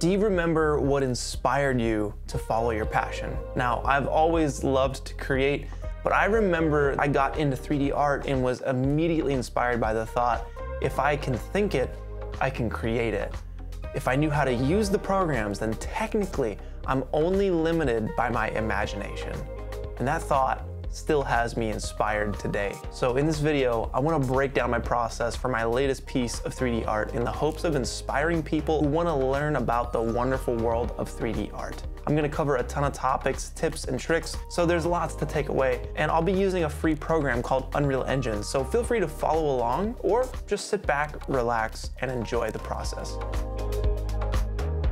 Do you remember what inspired you to follow your passion? Now, I've always loved to create, but I remember I got into 3D art and was immediately inspired by the thought, if I can think it, I can create it. If I knew how to use the programs, then technically I'm only limited by my imagination. And that thought still has me inspired today. So in this video, I want to break down my process for my latest piece of 3D art in the hopes of inspiring people who want to learn about the wonderful world of 3D art. I'm going to cover a ton of topics, tips, and tricks, so there's lots to take away. And I'll be using a free program called Unreal Engine, so feel free to follow along or just sit back, relax, and enjoy the process.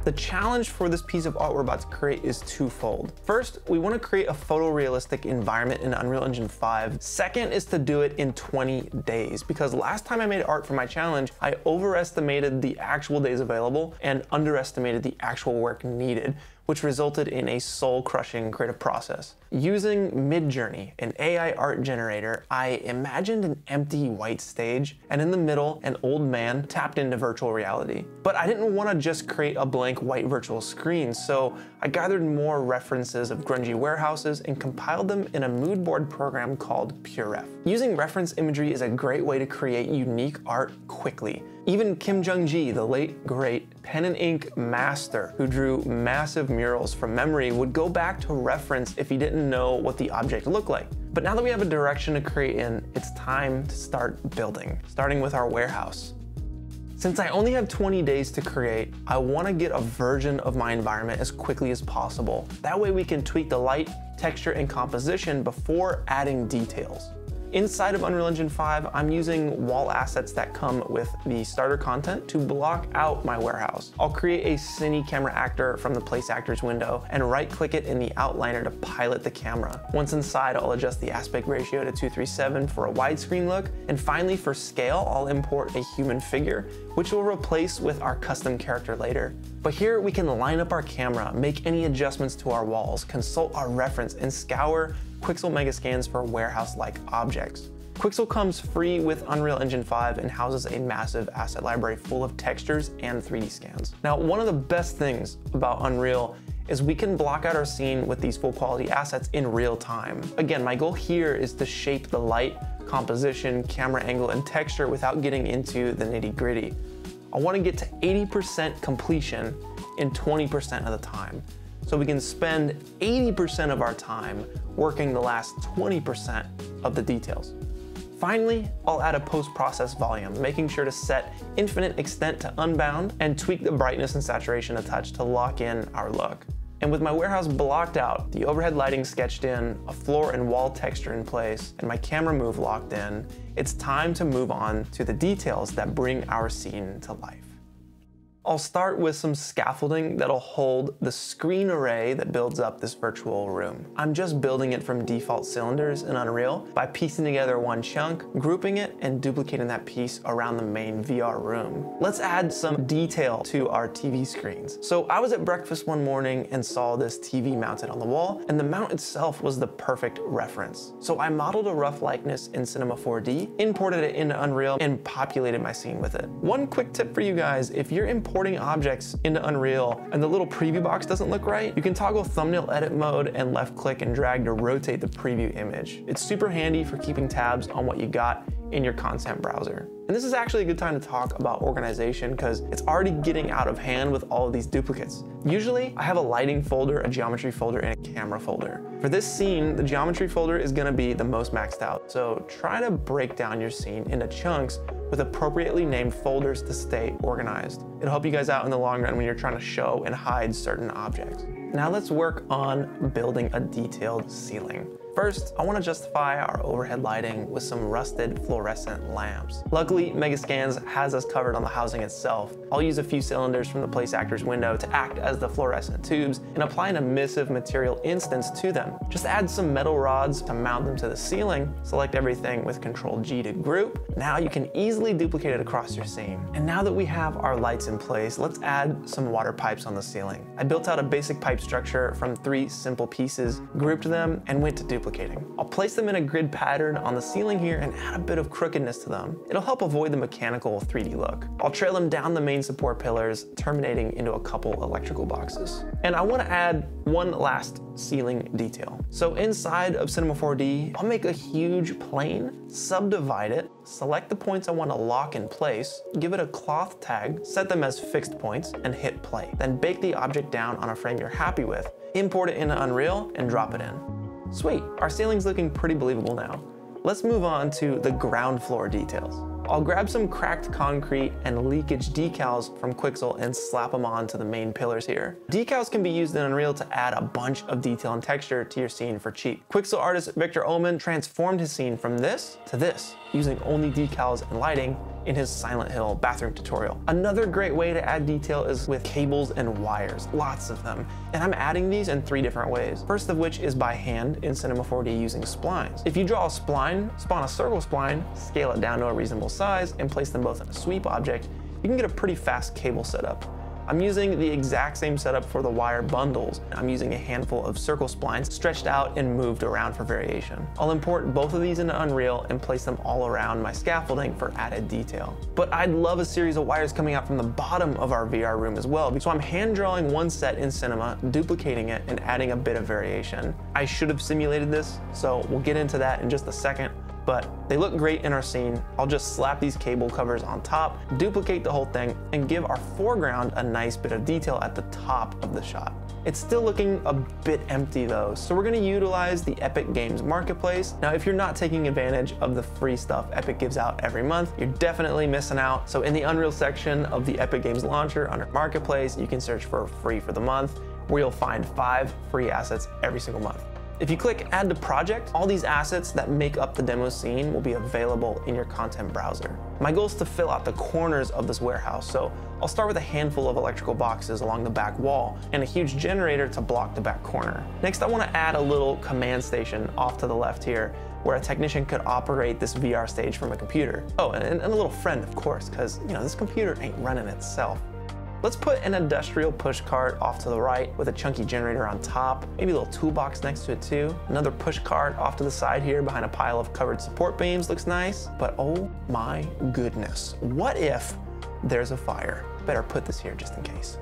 The challenge for this piece of art we're about to create is twofold. First, we want to create a photorealistic environment in Unreal Engine 5. Second is to do it in 20 days, because last time I made art for my challenge, I overestimated the actual days available and underestimated the actual work needed, which resulted in a soul-crushing creative process. Using Midjourney, an AI art generator, I imagined an empty white stage, and in the middle, an old man tapped into virtual reality. But I didn't want to just create a blank white virtual screen, so I gathered more references of grungy warehouses and compiled them in a mood board program called PureRef. Using reference imagery is a great way to create unique art quickly. Even Kim Jung-gi, the late great pen and ink master who drew massive murals from memory, would go back to reference if he didn't know what the object looked like. But now that we have a direction to create in, it's time to start building, starting with our warehouse. Since I only have 20 days to create, I want to get a version of my environment as quickly as possible. That way we can tweak the light, texture, and composition before adding details. Inside of Unreal Engine 5, I'm using wall assets that come with the starter content to block out my warehouse. I'll create a cine camera actor from the place actors window and right-click it in the outliner to pilot the camera. Once inside, I'll adjust the aspect ratio to 2:3:7 for a widescreen look. And finally, for scale, I'll import a human figure, which we'll replace with our custom character later. But here we can line up our camera, make any adjustments to our walls, consult our reference, and scour Quixel Megascans for warehouse-like objects. Quixel comes free with Unreal Engine 5 and houses a massive asset library full of textures and 3D scans. Now, one of the best things about Unreal is we can block out our scene with these full quality assets in real time. Again, my goal here is to shape the light, composition, camera angle, and texture without getting into the nitty-gritty. I want to get to 80% completion in 20% of the time, so we can spend 80% of our time working the last 20% of the details. Finally, I'll add a post-process volume, making sure to set infinite extent to unbound and tweak the brightness and saturation a touch to lock in our look. And with my warehouse blocked out, the overhead lighting sketched in, a floor and wall texture in place, and my camera move locked in, it's time to move on to the details that bring our scene to life. I'll start with some scaffolding that'll hold the screen array that builds up this virtual room. I'm just building it from default cylinders in Unreal by piecing together one chunk, grouping it, and duplicating that piece around the main VR room. Let's add some detail to our TV screens. So I was at breakfast one morning and saw this TV mounted on the wall, and the mount itself was the perfect reference. So I modeled a rough likeness in Cinema 4D, imported it into Unreal, and populated my scene with it. One quick tip for you guys, if you're importing objects into Unreal and the little preview box doesn't look right, you can toggle thumbnail edit mode and left click and drag to rotate the preview image. It's super handy for keeping tabs on what you got in your content browser. And this is actually a good time to talk about organization because it's already getting out of hand with all of these duplicates. Usually, I have a lighting folder, a geometry folder, and a camera folder. For this scene, the geometry folder is gonna be the most maxed out. So try to break down your scene into chunks with appropriately named folders to stay organized. It'll help you guys out in the long run when you're trying to show and hide certain objects. Now let's work on building a detailed ceiling. First, I want to justify our overhead lighting with some rusted fluorescent lamps. Luckily, Megascans has us covered on the housing itself. I'll use a few cylinders from the place actor's window to act as the fluorescent tubes and apply an emissive material instance to them. Just add some metal rods to mount them to the ceiling, select everything with Ctrl-G to group. Now you can easily duplicate it across your scene. And now that we have our lights in place, let's add some water pipes on the ceiling. I built out a basic pipe structure from 3 simple pieces, grouped them, and went to duplicating. I'll place them in a grid pattern on the ceiling here and add a bit of crookedness to them. It'll help help avoid the mechanical 3D look. I'll trail them down the main support pillars, terminating into a couple electrical boxes. And I want to add one last ceiling detail. So inside of Cinema 4D, I'll make a huge plane, subdivide it, select the points I want to lock in place, give it a cloth tag, set them as fixed points, and hit play. Then bake the object down on a frame you're happy with, import it into Unreal, and drop it in. Sweet, our ceiling's looking pretty believable now. Let's move on to the ground floor details. I'll grab some cracked concrete and leakage decals from Quixel and slap them onto the main pillars here. Decals can be used in Unreal to add a bunch of detail and texture to your scene for cheap. Quixel artist Victor Oman transformed his scene from this to this, using only decals and lighting in his Silent Hill bathroom tutorial. Another great way to add detail is with cables and wires, lots of them. And I'm adding these in 3 different ways. First of which is by hand in Cinema 4D using splines. If you draw a spline, spawn a circle spline, scale it down to a reasonable size, and place them both in a sweep object, you can get a pretty fast cable setup. I'm using the exact same setup for the wire bundles. I'm using a handful of circle splines stretched out and moved around for variation. I'll import both of these into Unreal and place them all around my scaffolding for added detail. But I'd love a series of wires coming out from the bottom of our VR room as well, so I'm hand drawing one set in Cinema, duplicating it, and adding a bit of variation. I should have simulated this, so we'll get into that in just a second. But they look great in our scene. I'll just slap these cable covers on top, duplicate the whole thing, and give our foreground a nice bit of detail at the top of the shot. It's still looking a bit empty though, so we're gonna utilize the Epic Games Marketplace. Now, if you're not taking advantage of the free stuff Epic gives out every month, you're definitely missing out. So in the Unreal section of the Epic Games Launcher under Marketplace, you can search for free for the month, where you'll find 5 free assets every single month. If you click Add to Project, all these assets that make up the demo scene will be available in your content browser. My goal is to fill out the corners of this warehouse, so I'll start with a handful of electrical boxes along the back wall and a huge generator to block the back corner. Next, I want to add a little command station off to the left here, where a technician could operate this VR stage from a computer. Oh, and a little friend, of course, because this computer ain't running itself. Let's put an industrial push cart off to the right with a chunky generator on top, maybe a little toolbox next to it too. Another push cart off to the side here behind a pile of covered support beams looks nice, but oh my goodness, what if there's a fire? Better put this here just in case.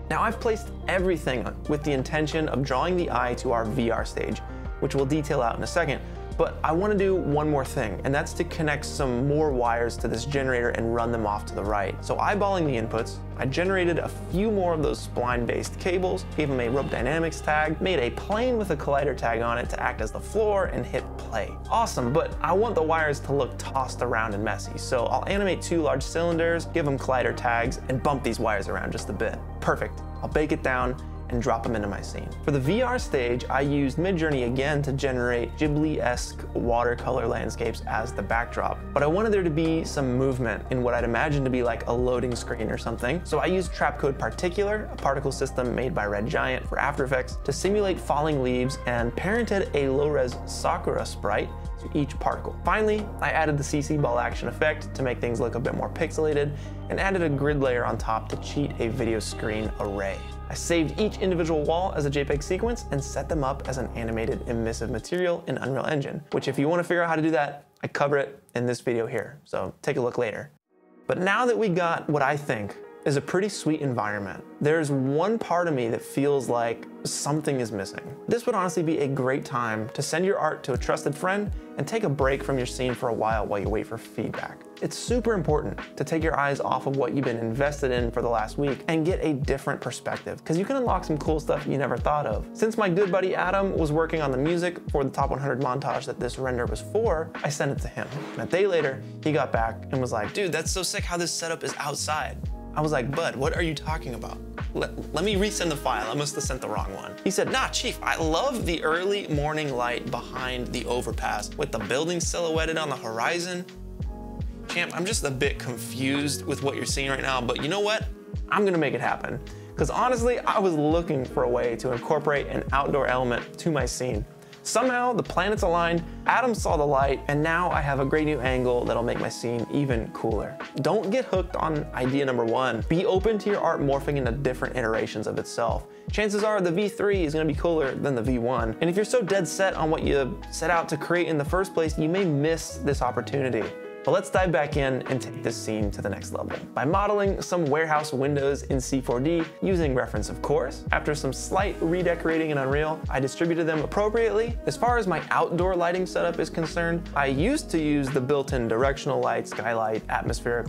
Now I've placed everything with the intention of drawing the eye to our VR stage, which we'll detail out in a second. But I want to do one more thing, and that's to connect some more wires to this generator and run them off to the right. So eyeballing the inputs, I generated a few more of those spline-based cables, gave them a rope dynamics tag, made a plane with a collider tag on it to act as the floor, and hit play. Awesome, but I want the wires to look tossed around and messy, so I'll animate 2 large cylinders, give them collider tags, and bump these wires around just a bit. Perfect. I'll bake it down and drop them into my scene. For the VR stage, I used Midjourney again to generate Ghibli-esque watercolor landscapes as the backdrop, but I wanted there to be some movement in what I'd imagine to be like a loading screen or something. So I used Trapcode Particular, a particle system made by Red Giant for After Effects, to simulate falling leaves and parented a low-res Sakura sprite to each particle. Finally, I added the CC ball action effect to make things look a bit more pixelated and added a grid layer on top to cheat a video screen array. I saved each individual wall as a JPEG sequence and set them up as an animated emissive material in Unreal Engine, which if you want to figure out how to do that, I cover it in this video here, so take a look later. But now that we got what I think is a pretty sweet environment, there's one part of me that feels like something is missing. This would honestly be a great time to send your art to a trusted friend and take a break from your scene for a while you wait for feedback. It's super important to take your eyes off of what you've been invested in for the last week and get a different perspective, because you can unlock some cool stuff you never thought of. Since my good buddy Adam was working on the music for the top 100 montage that this render was for, I sent it to him. And a day later, he got back and was like, dude, that's so sick how this setup is outside. I was like, bud, what are you talking about? Let me resend the file. I must have sent the wrong one. He said, nah, Chief, I love the early morning light behind the overpass with the building silhouetted on the horizon. Champ, I'm just a bit confused with what you're seeing right now, but you know what? I'm gonna make it happen. Because honestly, I was looking for a way to incorporate an outdoor element to my scene. Somehow the planets aligned, Adam saw the light, and now I have a great new angle that'll make my scene even cooler. Don't get hooked on idea number 1. Be open to your art morphing into different iterations of itself. Chances are the V3 is gonna be cooler than the V1. And if you're so dead set on what you set out to create in the first place, you may miss this opportunity. But let's dive back in and take this scene to the next level by modeling some warehouse windows in C4D using reference, of course. After some slight redecorating in Unreal, I distributed them appropriately. As far as my outdoor lighting setup is concerned, I used to use the built-in directional light, skylight, atmospheric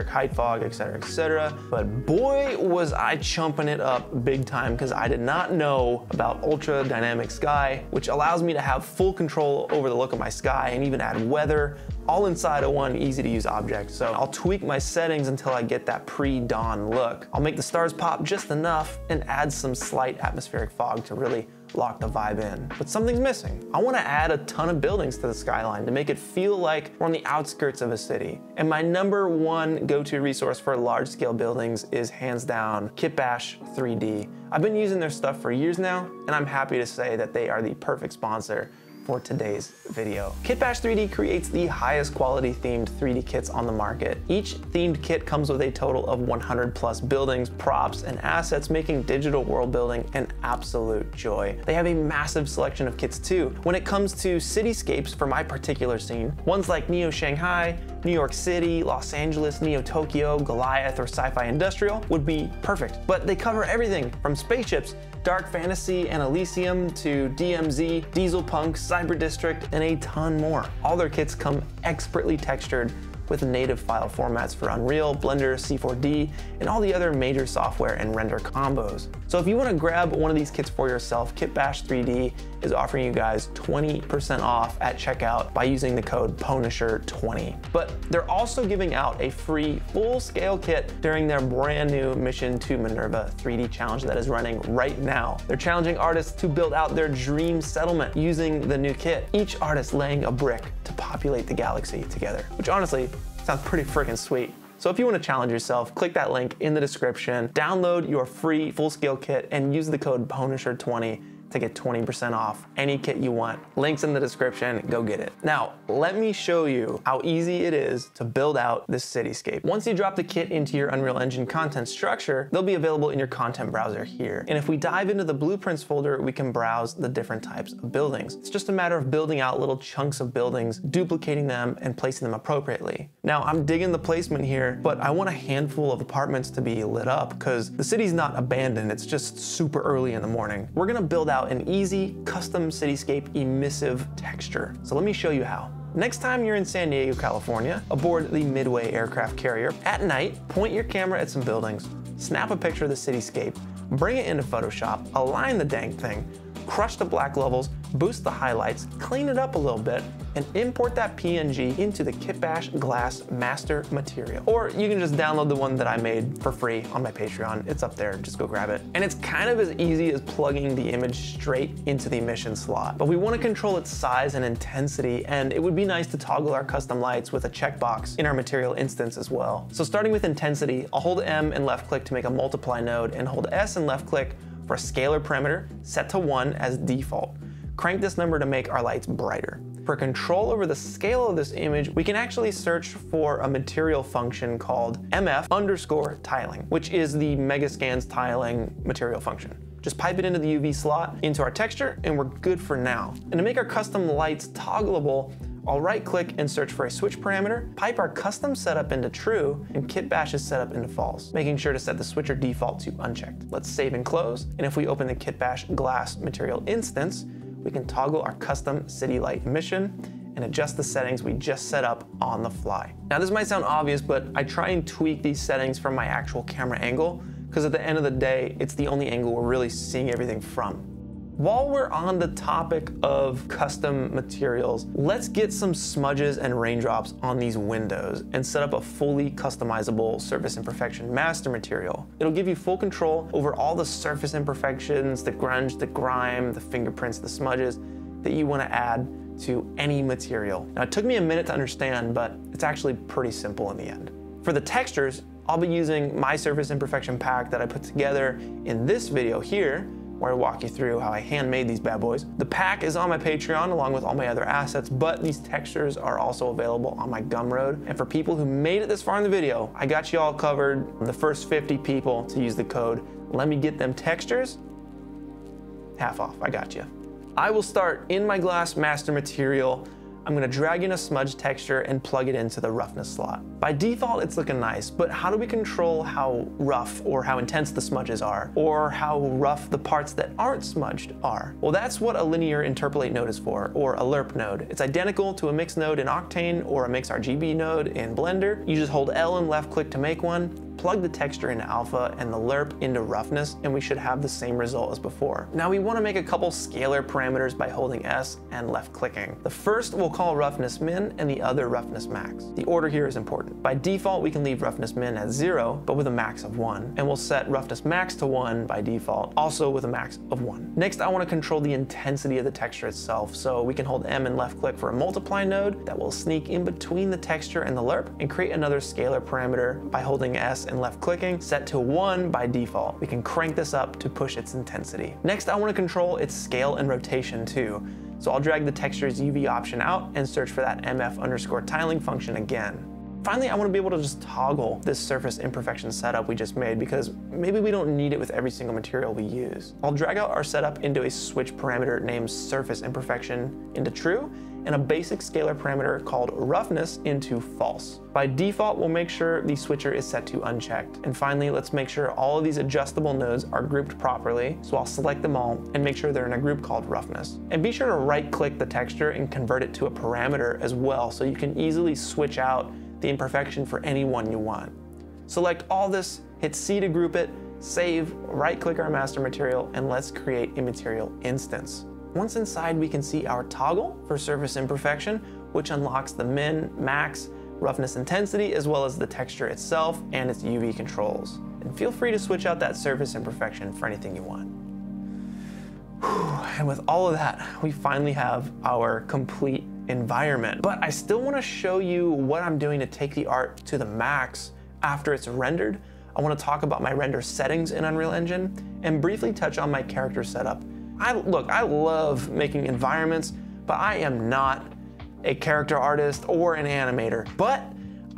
height fog, etc. But boy, was I chumping it up big time because I did not know about ultra dynamic sky, which allows me to have full control over the look of my sky and even add weather, all inside of one easy to use object. So I'll tweak my settings until I get that pre-dawn look. I'll make the stars pop just enough and add some slight atmospheric fog to really lock the vibe in. But something's missing. I want to add a ton of buildings to the skyline to make it feel like we're on the outskirts of a city. And my #1 go-to resource for large-scale buildings is hands down Kitbash 3D. I've been using their stuff for years now, and I'm happy to say that they are the perfect sponsor for today's video. Kitbash 3D creates the highest quality themed 3D kits on the market. Each themed kit comes with a total of 100+ buildings, props, and assets, making digital world building an absolute joy. They have a massive selection of kits too. When it comes to cityscapes for my particular scene, ones like Neo Shanghai, New York City, Los Angeles, Neo Tokyo, Goliath, or Sci-Fi Industrial would be perfect. But they cover everything from spaceships, dark fantasy and Elysium, to DMZ, Diesel Punk, Cyber District, and a ton more. All their kits come expertly textured with native file formats for Unreal, Blender, C4D, and all the other major software and render combos. So if you want to grab one of these kits for yourself, Kitbash 3D is offering you guys 20% off at checkout by using the code pwnisher20. But they're also giving out a free full-scale kit during their brand new Mission to Minerva 3D challenge that is running right now. They're challenging artists to build out their dream settlement using the new kit, each artist laying a brick to populate the galaxy together, which honestly sounds pretty freaking sweet. So if you want to challenge yourself, click that link in the description, download your free full-scale kit, and use the code pwnisher20 to get 20% off any kit you want. Links in the description, go get it. Now, let me show you how easy it is to build out this cityscape. Once you drop the kit into your Unreal Engine content structure, they'll be available in your content browser here. And if we dive into the blueprints folder, we can browse the different types of buildings. It's just a matter of building out little chunks of buildings, duplicating them, and placing them appropriately. Now, I'm digging the placement here, but I want a handful of apartments to be lit up because the city's not abandoned, it's just super early in the morning. We're gonna build out an easy custom cityscape emissive texture. So let me show you how. Next time you're in San Diego, California, aboard the Midway aircraft carrier, at night, point your camera at some buildings, snap a picture of the cityscape, bring it into Photoshop, align the dang thing, crush the black levels, boost the highlights, clean it up a little bit, and import that PNG into the Kitbash Glass master material. Or you can just download the one that I made for free on my Patreon. It's up there, just go grab it. And it's kind of as easy as plugging the image straight into the emission slot. But we want to control its size and intensity, and it would be nice to toggle our custom lights with a checkbox in our material instance as well. So starting with intensity, I'll hold M and left click to make a multiply node, and hold S and left click for a scalar parameter set to 1 as default. Crank this number to make our lights brighter. For control over the scale of this image, we can actually search for a material function called mf_tiling, which is the Megascans tiling material function. Just pipe it into the UV slot, into our texture, and we're good for now. And to make our custom lights toggleable, I'll right click and search for a switch parameter, pipe our custom setup into true, and Kitbash's setup into false, making sure to set the switcher default to unchecked. Let's save and close, and if we open the Kitbash Glass material instance, we can toggle our custom city light emission and adjust the settings we just set up on the fly. Now this might sound obvious, but I try and tweak these settings from my actual camera angle, because at the end of the day, it's the only angle we're really seeing everything from. While we're on the topic of custom materials, let's get some smudges and raindrops on these windows and set up a fully customizable surface imperfection master material. It'll give you full control over all the surface imperfections, the grunge, the grime, the fingerprints, the smudges that you want to add to any material. Now it took me a minute to understand, but it's actually pretty simple in the end. For the textures, I'll be using my surface imperfection pack that I put together in this video here, where I walk you through how I handmade these bad boys. The pack is on my Patreon along with all my other assets, but these textures are also available on my Gumroad. And for people who made it this far in the video, I got you all covered. The first 50 people to use the code, let me get them textures, half off, I got you. I will start in my glass master material I'm gonna drag in a smudge texture and plug it into the roughness slot. By default, it's looking nice, but how do we control how rough or how intense the smudges are, or how rough the parts that aren't smudged are? Well, that's what a linear interpolate node is for, or a lerp node. It's identical to a mix node in Octane or a mix RGB node in Blender. You just hold L and left click to make one, plug the texture into alpha and the lerp into roughness, and we should have the same result as before. Now we want to make a couple scalar parameters by holding S and left clicking. The first we'll call roughness min and the other roughness max. The order here is important. By default, we can leave roughness min at 0, but with a max of 1. And we'll set roughness max to 1 by default, also with a max of 1. Next, I want to control the intensity of the texture itself, so we can hold M and left click for a multiply node that will sneak in between the texture and the lerp and create another scalar parameter by holding S and left clicking, set to 1 by default. We can crank this up to push its intensity. Next, I want to control its scale and rotation too. So I'll drag the texture's UV option out and search for that mf_tiling function again. Finally, I want to be able to just toggle this surface imperfection setup we just made because maybe we don't need it with every single material we use. I'll drag out our setup into a switch parameter named surface imperfection into true, and a basic scalar parameter called roughness into false. By default, we'll make sure the switcher is set to unchecked. And finally, let's make sure all of these adjustable nodes are grouped properly. So I'll select them all and make sure they're in a group called roughness. And be sure to right click the texture and convert it to a parameter as well, so you can easily switch out the imperfection for any one you want. Select all this, hit C to group it, save, right click our master material, and let's create a material instance. Once inside, we can see our toggle for surface imperfection, which unlocks the min, max, roughness intensity, as well as the texture itself and its UV controls. And feel free to switch out that surface imperfection for anything you want. And with all of that, we finally have our complete environment. But I still want to show you what I'm doing to take the art to the max after it's rendered. I want to talk about my render settings in Unreal Engine and briefly touch on my character setup. I love making environments, but I am not a character artist or an animator. But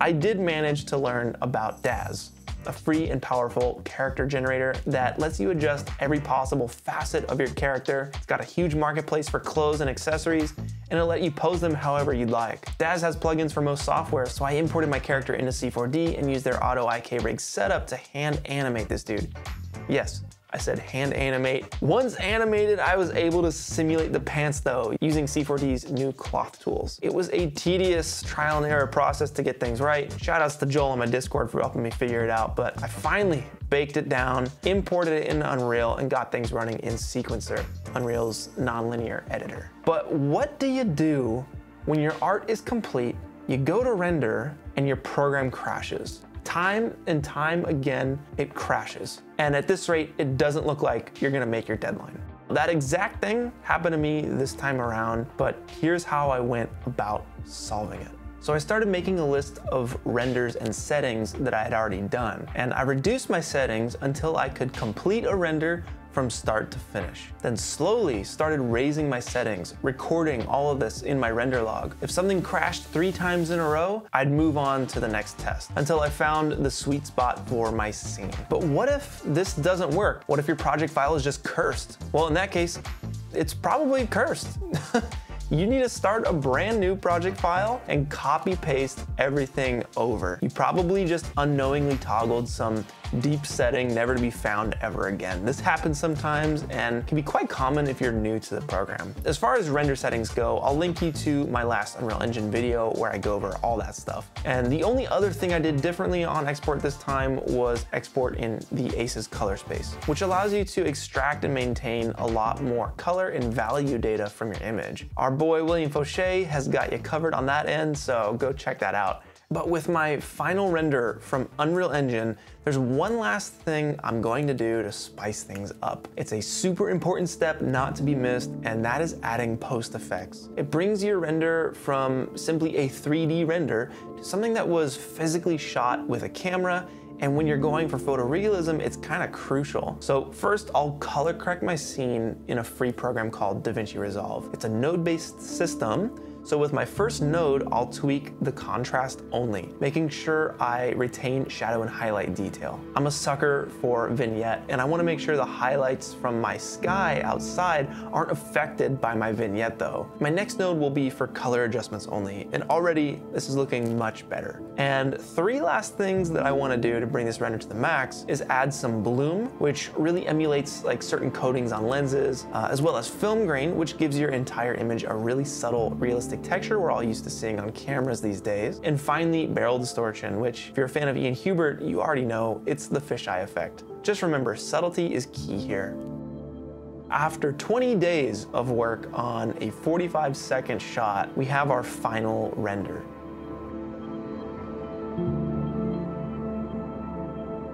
I did manage to learn about Daz, a free and powerful character generator that lets you adjust every possible facet of your character. It's got a huge marketplace for clothes and accessories, and it'll let you pose them however you'd like. Daz has plugins for most software, so I imported my character into C4D and used their auto IK rig setup to hand animate this dude. Yes, I said hand animate. Once animated, I was able to simulate the pants though, using C4D's new cloth tools. It was a tedious trial and error process to get things right. Shoutouts to Joel on my Discord for helping me figure it out, but I finally baked it down, imported it into Unreal, and got things running in Sequencer, Unreal's nonlinear editor. But what do you do when your art is complete, you go to render, and your program crashes? Time and time again, it crashes. And at this rate, it doesn't look like you're gonna make your deadline. That exact thing happened to me this time around, but here's how I went about solving it. So I started making a list of renders and settings that I had already done, and I reduced my settings until I could complete a render from start to finish. Then slowly started raising my settings, recording all of this in my render log. If something crashed 3 times in a row, I'd move on to the next test until I found the sweet spot for my scene. But what if this doesn't work? What if your project file is just cursed? Well, in that case, it's probably cursed. You need to start a brand new project file and copy paste everything over. You probably just unknowingly toggled some deep setting never to be found ever again. This happens sometimes and can be quite common if you're new to the program. As far as render settings go, I'll link you to my last Unreal Engine video where I go over all that stuff. And the only other thing I did differently on export this time was export in the ACES color space, which allows you to extract and maintain a lot more color and value data from your image. Our boy William Fauché has got you covered on that end, so go check that out. But with my final render from Unreal Engine, there's one last thing I'm going to do to spice things up. It's a super important step not to be missed, and that is adding post effects. It brings your render from simply a 3D render to something that was physically shot with a camera. And when you're going for photorealism, it's kind of crucial. So first, I'll color correct my scene in a free program called DaVinci Resolve. It's a node-based system, So with my first node, I'll tweak the contrast only, making sure I retain shadow and highlight detail. I'm a sucker for vignette, and I want to make sure the highlights from my sky outside aren't affected by my vignette though. My next node will be for color adjustments only, and already this is looking much better. And three last things that I want to do to bring this render to the max is add some bloom, which really emulates like certain coatings on lenses, as well as film grain, which gives your entire image a really subtle, realistic texture we're all used to seeing on cameras these days. And finally, barrel distortion, which if you're a fan of Ian Hubert, you already know it's the fisheye effect. Just remember, subtlety is key here. After 20 days of work on a 45-second shot, we have our final render.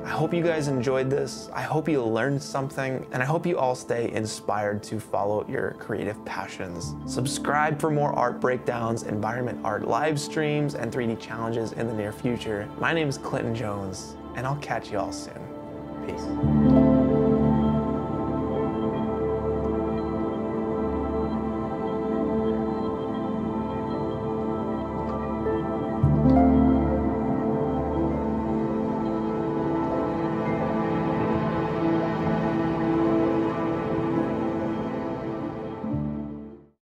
I hope you guys enjoyed this. I hope you learned something, and I hope you all stay inspired to follow your creative passions. Subscribe for more art breakdowns, environment art live streams, and 3D challenges in the near future. My name is Clinton Jones, and I'll catch you all soon. Peace.